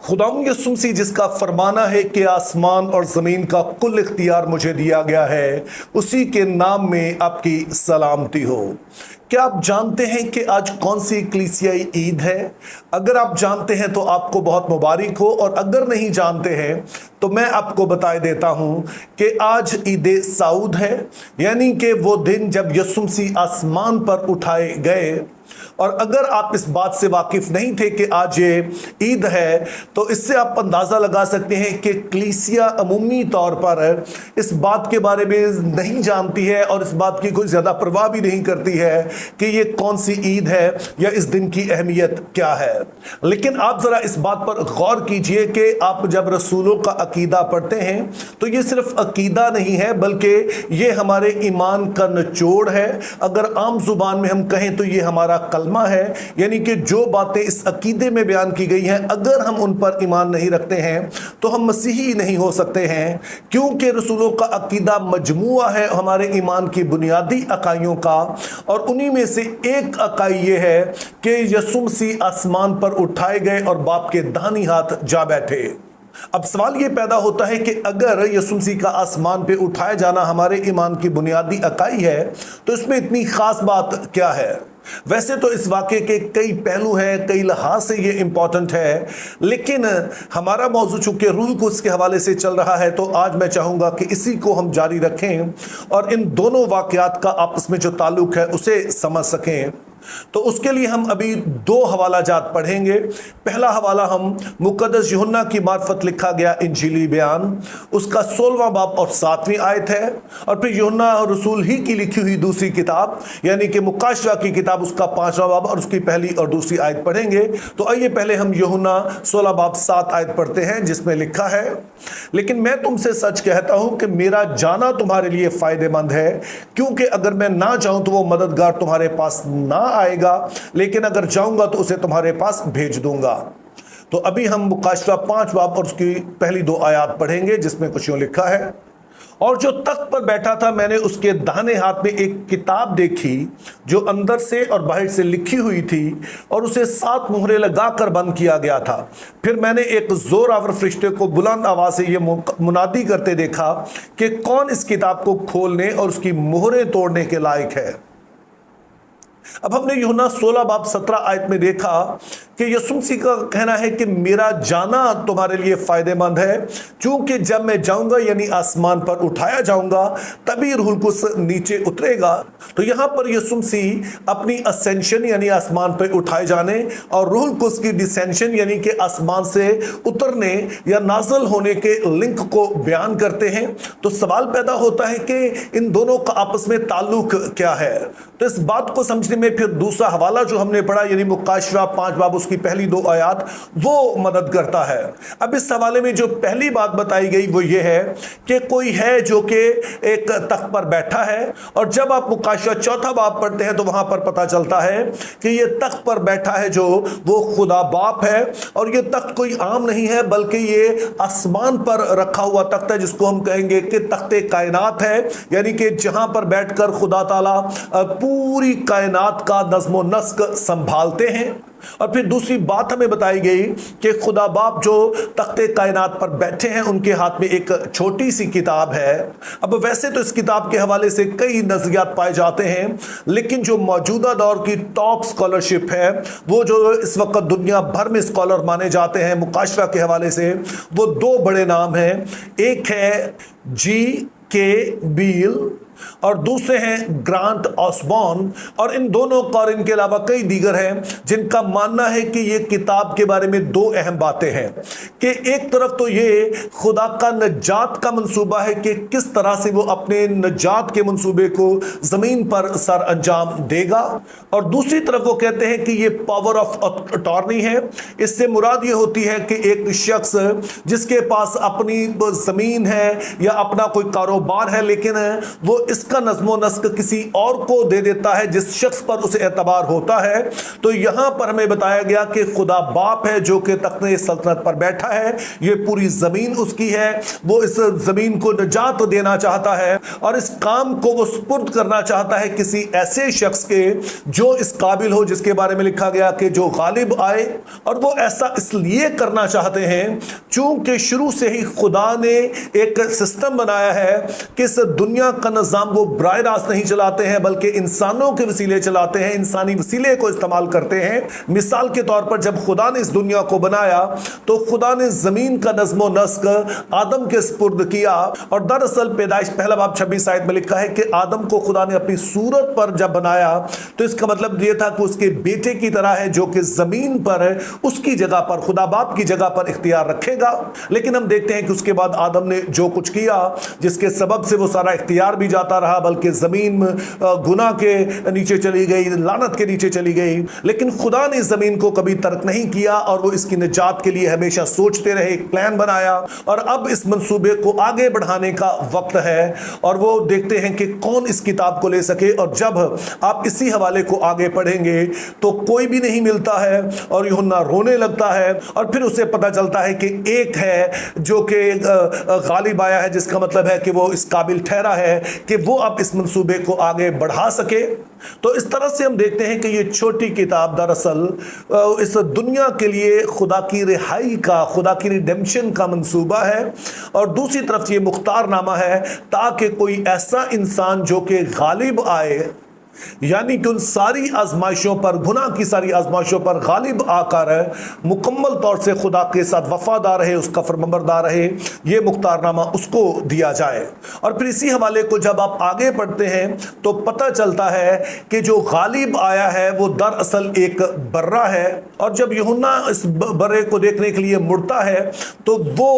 खुदाम यसुम सी जिसका फरमाना है कि आसमान और ज़मीन का कुल इख्तियार मुझे दिया गया है, उसी के नाम में आपकी सलामती हो। क्या आप जानते हैं कि आज कौन सी कलीसियाई ईद है? अगर आप जानते हैं तो आपको बहुत मुबारक हो, और अगर नहीं जानते हैं तो मैं आपको बता देता हूं कि आज ईद सऊद है, यानी कि वो दिन जब यसुम सी आसमान पर उठाए गए। और अगर आप इस बात से वाकिफ नहीं थे कि आज ये ईद है, तो इससे आप अंदाज़ा लगा सकते हैं कि कलीसिया अमूमी तौर पर इस बात के बारे में नहीं जानती है और इस बात की कोई ज़्यादा परवाह भी नहीं करती है कि ये कौन सी ईद है या इस दिन की अहमियत क्या है। लेकिन आप ज़रा इस बात पर गौर कीजिए कि आप जब रसूलों का अकीदा पढ़ते हैं तो ये सिर्फ अकीदा नहीं है, बल्कि ये हमारे ईमान का निचोड़ है। अगर आम जुबान में हम कहें तो ये हमारा कलमा है, यानी कि जो बातें इस अकीदे में बयान की गई हैं, अगर हम उन पर ईमान नहीं रखते हैं तो हम मसीही नहीं हो सकते हैं, क्योंकि रसूलों का अकीदा मजमुआ है हमारे ईमान की बुनियादी अकाइयों का। और उन्हीं में से एक अकाई ये है कि यसुम सी आसमान पर उठाए गए और बाप के दाहिनी हाथ जा बैठे। अब सवाल ये पैदा होता है कि अगर यसुम सी का आसमान पे उठाया जाना हमारे ईमान की बुनियादी अकाई है, तो इसमें इतनी खास बात क्या है? वैसे तो इस वाक़े के कई पहलू हैं, कई लिहाज से ये इम्पॉर्टेंट है, लेकिन हमारा मौजू चूंकि रूह को इसके हवाले से चल रहा है, तो आज मैं चाहूँगा कि इसी को हम जारी रखें और इन दोनों वाक़यात का आपस में जो ताल्लुक़ है उसे समझ सकें। तो उसके लिए हम अभी दो हवाला जात पढ़ेंगे। पहला हवाला हम मुक़द्दस यूहन्ना की मार्फत लिखा गया इंजीली बयान, उसका 16वां बाब और 7वीं आयत है, और फिर यूहन्ना और रसूल ही की लिखी हुई दूसरी किताब यानी कि मुकाशवा की किताब, उसका 5वां बाब और उसकी पहली और दूसरी आयत पढ़ेंगे। तो आइए पहले हम यूहन्ना 16 बाब 7 आयत पढ़ते हैं, जिसमें लिखा है, लेकिन मैं तुमसे सच कहता हूं कि मेरा जाना तुम्हारे लिए फ़ायदेमंद है, क्योंकि अगर मैं ना जाऊं तो वो मददगार तुम्हारे पास ना आएगा, लेकिन अगर जाऊंगा तो उसे तुम्हारे पास भेज दूंगा। तो अभी हम मुकाशवा 5 बाब और उसकी पहली 2 आयत पढ़ेंगे, जिसमें कुछ यूं लिखा है, और जो तख्त पर बैठा था मैंने उसके दाहिने हाथ में एक किताब देखी जो अंदर से और बाहर से लिखी हुई थी, और उसे 7 मुहरें लगाकर बंद किया गया था। फिर मैंने एक जोरावर फरिश्ते को बुलंद आवाज से ये मुनादी करते देखा कि कौन इस किताब को खोलने और उसकी मुहरें तोड़ने के लायक है। अब हमने यूहन्ना 16 बाब 17 आयत में देखा कि यसुम सी का कहना है कि मेरा जाना तुम्हारे लिए फायदेमंद है, क्योंकि जब मैं जाऊंगा यानी आसमान पर उठाया जाऊंगा तभी रूहुल कुद्स नीचे उतरेगा। तो यहां पर यसुम सी अपनी असेंशन यानी आसमान पर उठाए जाने और रूहुल कुद्स की डिसेंशन यानी कि आसमान से उतरने या नाज़िल होने के लिंक को बयान करते हैं। तो सवाल पैदा होता है कि इन दोनों का आपस में ताल्लुक क्या है। तो इस बात को समझने में फिर दूसरा हवाला जो हमने पढ़ा यानी मुकाशवा 5 बाब उसकी पहली 2 आयत वो मदद करता है। अब इस हवाले में जो पहली बात बताई गई वो ये है कि कोई है जो कि एक तख्त पर बैठा है, और जब आप मुकाशवा 4 बाब पढ़ते हैं तो वहां पर पता चलता है कि ये तख्त पर बैठा है जो वो खुदा बाप है, और ये तख्त कोई आम नहीं है बल्कि ये आसमान पर रखा हुआ तख्त है, जिसको हम कहेंगे कि तख्ते कायनात है, यानी कि जहां पर बैठकर खुदा ताला पूरी कायनात का नज़्म नस्क संभालते हैं। और फिर दूसरी बात हमें बताई गई कि खुदा बाप जो तख्ते कायनात पर बैठे हैं उनके हाथ में एक छोटी सी किताब है। अब वैसे तो इस किताब के हवाले से कई नज़रियात पाए जाते हैं, लेकिन जो मौजूदा दौर की टॉप स्कॉलरशिप है, वो जो इस वक्त दुनिया भर में स्कॉलर माने जाते हैं मुकाशवा के हवाले से, वो 2 बड़े नाम हैं। एक है G.K. बील और दूसरे हैं ग्रांट ऑसबॉर्न, और इन दोनों का और इनके अलावा कई दीगर हैं जिनका मानना है कि ये किताब के बारे में 2 अहम बातें हैं कि एक तरफ तो ये खुदा का नजात का मंसूबा है कि किस तरह से वो अपने नजात के मंसूबे को ज़मीन पर सर अंजाम देगा, और दूसरी तरफ वो कहते हैं कि ये पावर ऑफ अटॉर्नी है। इससे मुराद ये होती है कि एक शख्स जिसके पास अपनी ज़मीन है या अपना कोई कारोबार है, लेकिन वो इसका नज़्म नस्क किसी और को दे देता है जिस शख्स पर उसे एतबार होता है। तो यहां पर हमें बताया गया कि खुदा बाप है जो कि तख्ते सल्तनत पर बैठा رہا ہے, یہ پوری زمین اس کی ہے, وہ اس زمین کو نجات دینا چاہتا ہے اور اس کام کو وہ سپرد کرنا چاہتا ہے کسی ایسے شخص کے جو اس قابل ہو, جس کے بارے میں لکھا گیا کہ جو غالب آئے. اور وہ ایسا اس لیے کرنا چاہتے ہیں چونکہ شروع سے ہی خدا نے ایک سسٹم بنایا ہے کہ اس دنیا کا نظام وہ براہ راست نہیں چلاتے ہیں بلکہ انسانوں کے وسیلے چلاتے ہیں, انسانی وسیلے کو استعمال کرتے ہیں. مثال کے طور پر جب خدا نے اس دنیا کو بنایا تو خدا نے زمین کا نظم و نسق آدم کے سپرد کیا, اور دراصل پیدائش پہلا باب 26 آیت میں لکھا ہے کہ آدم کو خدا نے اپنی صورت پر جب بنایا تو اس کا مطلب یہ تھا کہ اس کے بیٹے کی طرح ہے جو کہ زمین پر اس کی جگہ پر, خدا باپ کی جگہ پر اختیار رکھے گا. لیکن ہم دیکھتے ہیں کہ اس کے بعد آدم نے جو کچھ کیا جس کے سبب سے وہ سارا اختیار بھی جاتا رہا, بلکہ زمین گناہ کے نیچے چلی گئی, لعنت کے نیچے چلی گئی. لیکن خدا نے زمین کو کبھی ترک نہیں کیا اور وہ اس کی نجات کے لیے ہمیشہ سوچتے رہے, ایک پلان بنایا, اور اب اس منصوبے کو آگے بڑھانے کا وقت ہے. اور وہ دیکھتے ہیں کہ کون اس کتاب کو لے سکے, اور جب آپ اسی حوالے کو آگے پڑھیں گے تو کوئی بھی نہیں ملتا ہے اور یوحنا رونے لگتا ہے, اور پھر اسے پتہ چلتا ہے کہ ایک ہے جو کہ غالب آیا ہے, جس کا مطلب ہے کہ وہ اس قابل ٹھہرا ہے کہ وہ اب اس منصوبے کو آگے بڑھا سکے. تو اس طرح سے ہم دیکھتے ہیں کہ یہ چھوٹی کتاب دراصل اس دنیا کے لیے خدا کی رہائی کا, خدا کی ریڈیمشن کا منصوبہ ہے, اور دوسری طرف یہ مختار نامہ ہے تاکہ کوئی ایسا انسان جو کہ غالب آئے, یعنی کہ ان ساری آزمائشوں پر, گناہ کی ساری آزمائشوں پر غالب آ کر مکمل طور سے خدا کے ساتھ وفادار رہے, اس کا فرمانبردار رہے, یہ مختار نامہ اس کو دیا جائے. اور پھر اسی حوالے کو جب آپ آگے پڑھتے ہیں تو پتہ چلتا ہے کہ جو غالب آیا ہے وہ دراصل ایک برہ ہے, اور جب یوحنا اس برے کو دیکھنے کے لیے مڑتا ہے تو وہ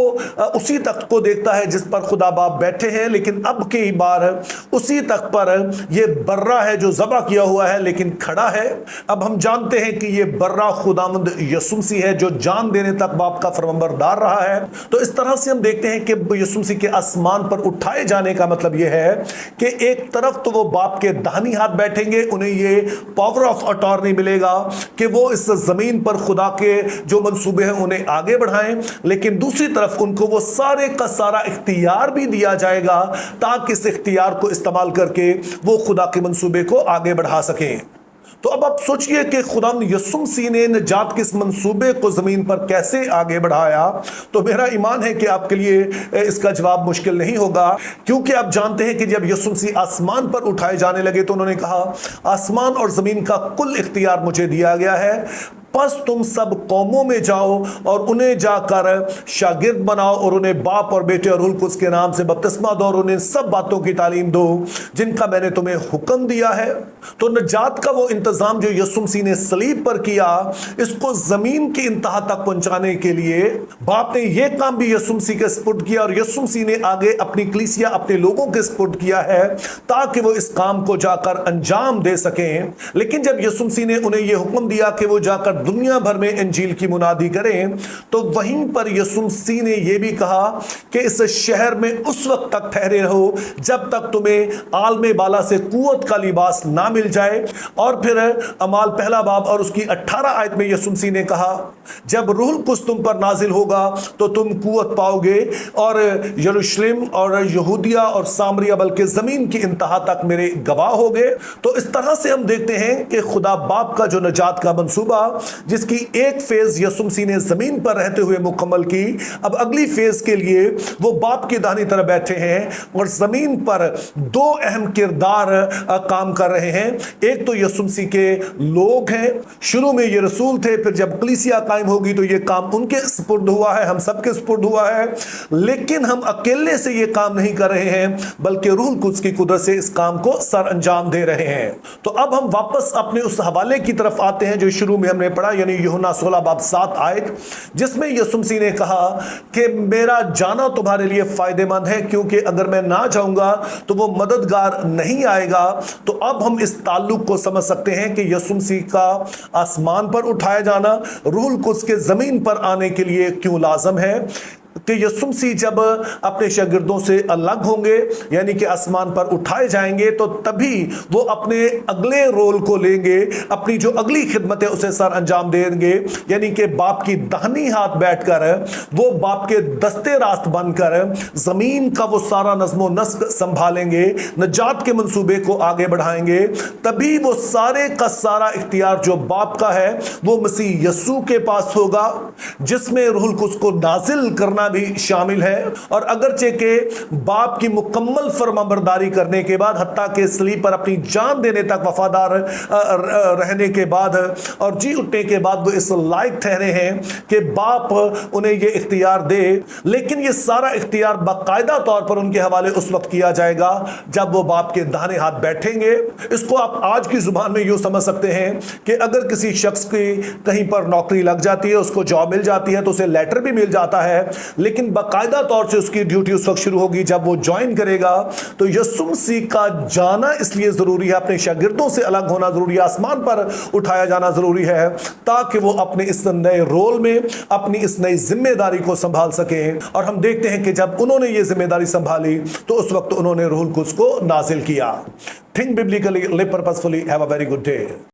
اسی تخت کو دیکھتا ہے جس پر خدا باپ بیٹھے ہیں, لیکن اب کی بار اسی تخت پر یہ برہ ہے جو ذبح کیا ہوا ہے لیکن کھڑا ہے. اب ہم جانتے ہیں کہ یہ برہ خداوند یسوع مسیح ہے جو جان دینے تک باپ کا فرمانبردار رہا ہے. تو اس طرح سے ہم دیکھتے ہیں کہ یسوع مسیح کے آسمان پر اٹھائے جانے کا مطلب یہ ہے کہ ایک طرف تو وہ باپ کے داہنی ہاتھ بیٹھیں گے, انہیں یہ پاور آف اٹارنی ملے گا کہ وہ اس زمین پر خدا کے جو منصوبے ہیں انہیں آگے بڑھائیں, لیکن دوسری طرف ان کو وہ سارے کا سارا اختیار بھی دیا جائے گا تاکہ اس اختیار کو استعمال کر کے وہ خدا کے منصوبے کو آگے بڑھا سکیں. تو اب آپ سوچئے کہ خدا یسوع مسیح نے نجات کے اس منصوبے کو زمین پر کیسے آگے بڑھایا. تو میرا ایمان ہے کہ آپ کے لیے اس کا جواب مشکل نہیں ہوگا, کیونکہ آپ جانتے ہیں کہ جب یسوع مسیح آسمان پر اٹھائے جانے لگے تو انہوں نے کہا آسمان اور زمین کا کل اختیار مجھے دیا گیا ہے, پس تم سب قوموں میں جاؤ اور انہیں جا کر شاگرد بناؤ اور انہیں باپ اور بیٹے اور روح القدس کے نام سے بپتسمہ دو اور انہیں سب باتوں کی تعلیم دو جن کا میں نے تمہیں حکم دیا ہے. تو نجات کا وہ انتظام جو یسوع مسیح نے صلیب پر کیا, اس کو زمین کی انتہا تک پہنچانے کے لیے باپ نے یہ کام بھی یسوع مسیح کے سپرد کیا, اور یسوع مسیح نے آگے اپنی کلیسیا اپنے لوگوں کے سپرد کیا ہے تاکہ وہ اس کام کو جا کر انجام دے سکیں. لیکن جب یسوع مسیح نے انہیں یہ حکم دیا کہ وہ جا کر دنیا بھر میں انجیل کی منادی کریں, تو وہیں پر یسوع مسیح نے یہ بھی کہا کہ اس شہر میں اس وقت تک ٹھہرے رہو جب تک تمہیں عالم بالا سے قوت کا لباس نہ مل جائے. اور پھر اعمال پہلا باب اور اس کی 18 آیت میں یسوع مسیح نے کہا جب روح القدس تم پر نازل ہوگا تو تم قوت پاؤ گے اور یروشلم اور یہودیہ اور سامریہ بلکہ زمین کی انتہا تک میرے گواہ ہوگے. تو اس طرح سے ہم دیکھتے ہیں کہ خدا باپ کا جو نجات کا منصوبہ جس کی ایک فیز یسوع مسیح نے زمین پر رہتے ہوئے مکمل کی, اب اگلی فیز کے لیے وہ باپ کی داہنی طرف بیٹھے ہیں اور زمین پر دو اہم کردار کام کر رہے ہیں. ایک تو یسوع مسیح کے لوگ ہیں, شروع میں یہ رسول تھے, پھر جب کلیسیا قائم ہوگی تو یہ کام ان کے سپرد ہوا ہے, ہم سب کے سپرد ہوا ہے, لیکن ہم اکیلے سے یہ کام نہیں کر رہے ہیں بلکہ روح القدس کی قدرت سے اس کام کو سر انجام دے رہے ہیں. تو اب ہم واپس اپنے اس حوالے کی طرف آتے ہیں جو شروع میں ہم نے پڑھا, یعنی یوحنا 16 باب 7 آیت, جس میں یسوع مسیح نے کہا کہ میرا جانا تمہارے لیے فائدہ مند ہے, کیونکہ اگر میں نہ جاؤں گا تو وہ مددگار نہیں آئے گا. تو اب ہم اس تعلق کو سمجھ سکتے ہیں کہ یسوع مسیح کا آسمان پر اٹھایا جانا روح القدس کے زمین پر آنے کے لیے کیوں لازم ہے. कि यीशु मसीह जब अपने शागिर्दों से अलग होंगे यानी कि आसमान पर उठाए जाएंगे तो तभी वो अपने अगले रोल को लेंगे, अपनी जो अगली खिदमत है उसे सर अंजाम देंगे, यानी कि बाप की दाहिनी हाथ बैठकर वो बाप के दस्ते रास्त बनकर जमीन का वो सारा नज़्मो नस्क संभालेंगे, नजात के मंसूबे को आगे बढ़ाएंगे। तभी वो सारे का सारा इख्तियार जो बाप का है वो मसीह यस्सू के पास होगा, जिसमें रूहुल कुद्स को नाजिल करना भी शामिल है। और अगरचे के बाप की मुकम्मल फरमाबरदारी करने के बाद, हत्ता के सलीब पर अपनी जान देने तक वफादार रहने के बाद और जी उठने के बाद वो इस लायक ठहरे हैं कि बाप उन्हें ये इख्तियार दे, लेकिन ये सारा इख्तियार बाकायदा तौर पर उनके हवाले उस वक्त किया जाएगा जब वो बाप के दाहिने हाथ बैठेंगे। इसको आप आज की जुबान में यूं समझ सकते हैं कि अगर किसी शख्स की कहीं पर नौकरी लग जाती है, उसको जॉब मिल जाती है, तो उसे लेटर भी मिल जाता है, लेकिन बाकायदा तौर से उसकी ड्यूटी उस वक्त शुरू होगी जब वो ज्वाइन करेगा। तो यीशु मसीह का जाना इसलिए जरूरी है, अपने शागिर्दों से अलग होना जरूरी है, आसमान पर उठाया जाना जरूरी है, ताकि वो अपने इस नए रोल में अपनी इस नई जिम्मेदारी को संभाल सकें। और हम देखते हैं कि जब उन्होंने ये जिम्मेदारी संभाली तो उस वक्त उन्होंने रूहुल कुद्स को नाजिल किया। Think biblically, live purposefully, have a very good day.